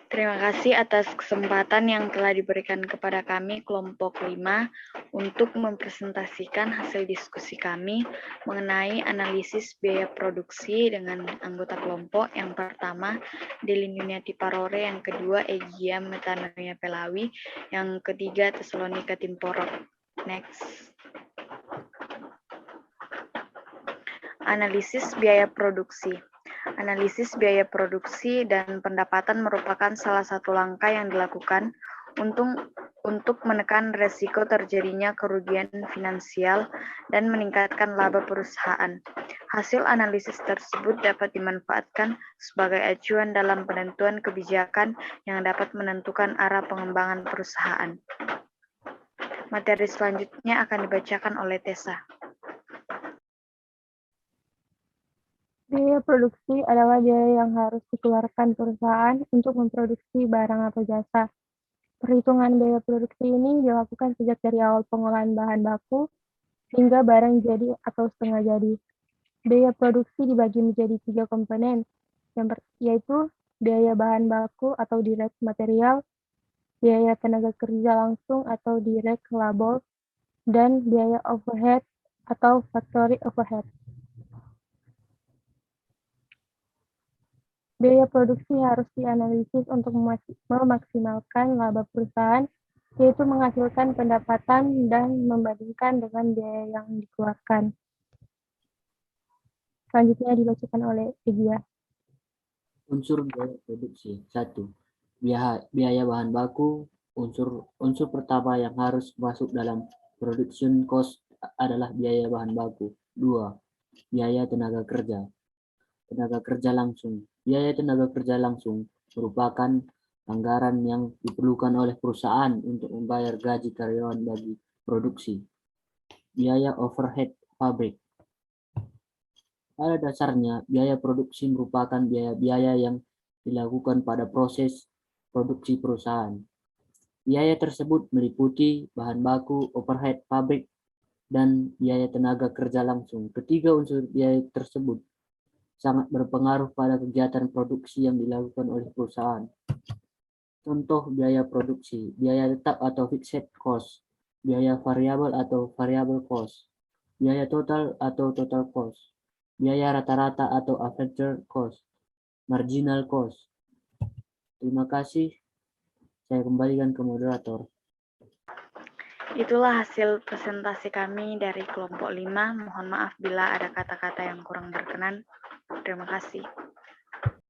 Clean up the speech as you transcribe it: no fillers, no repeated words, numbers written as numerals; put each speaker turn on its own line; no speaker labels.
Terima kasih atas kesempatan yang telah diberikan kepada kami kelompok 5 untuk mempresentasikan hasil diskusi kami mengenai analisis biaya produksi dengan anggota kelompok. Yang pertama, Deliniuniati Parore, yang kedua, Egia Metanoia Pelawi, yang ketiga, Tesalonika Timporok. Next. Analisis biaya produksi. Analisis biaya produksi dan pendapatan merupakan salah satu langkah yang dilakukan untuk menekan resiko terjadinya kerugian finansial dan meningkatkan laba perusahaan. Hasil analisis tersebut dapat dimanfaatkan sebagai acuan dalam penentuan kebijakan yang dapat menentukan arah pengembangan perusahaan. Materi selanjutnya akan dibacakan oleh Tessa.
Biaya produksi adalah biaya yang harus dikeluarkan perusahaan untuk memproduksi barang atau jasa. Perhitungan biaya produksi ini dilakukan sejak dari awal pengolahan bahan baku hingga barang jadi atau setengah jadi. Biaya produksi dibagi menjadi 3 komponen, yaitu biaya bahan baku atau direct material, biaya tenaga kerja langsung atau direct labor, dan biaya overhead atau factory overhead. Biaya produksi harus dianalisis untuk memaksimalkan laba perusahaan, yaitu menghasilkan pendapatan dan membandingkan dengan biaya yang dikeluarkan. Selanjutnya dibacakan oleh Egia.
Unsur biaya produksi. 1. Biaya bahan baku. Unsur pertama yang harus masuk dalam production cost adalah biaya bahan baku. 2. Biaya tenaga kerja. Tenaga kerja langsung. Biaya tenaga kerja langsung merupakan anggaran yang diperlukan oleh perusahaan untuk membayar gaji karyawan bagi produksi. Biaya overhead pabrik. Pada dasarnya, biaya produksi merupakan biaya-biaya yang dilakukan pada proses produksi perusahaan. Biaya tersebut meliputi bahan baku, overhead pabrik, dan biaya tenaga kerja langsung. Ketiga unsur biaya tersebut sangat berpengaruh pada kegiatan produksi yang dilakukan oleh perusahaan. Contoh biaya produksi, biaya tetap atau fixed cost, biaya variabel atau variable cost, biaya total atau total cost, biaya rata-rata atau average cost, marginal cost. Terima kasih. Saya kembalikan ke moderator.
Itulah hasil presentasi kami dari kelompok 5. Mohon maaf bila ada kata-kata yang kurang berkenan. Terima kasih.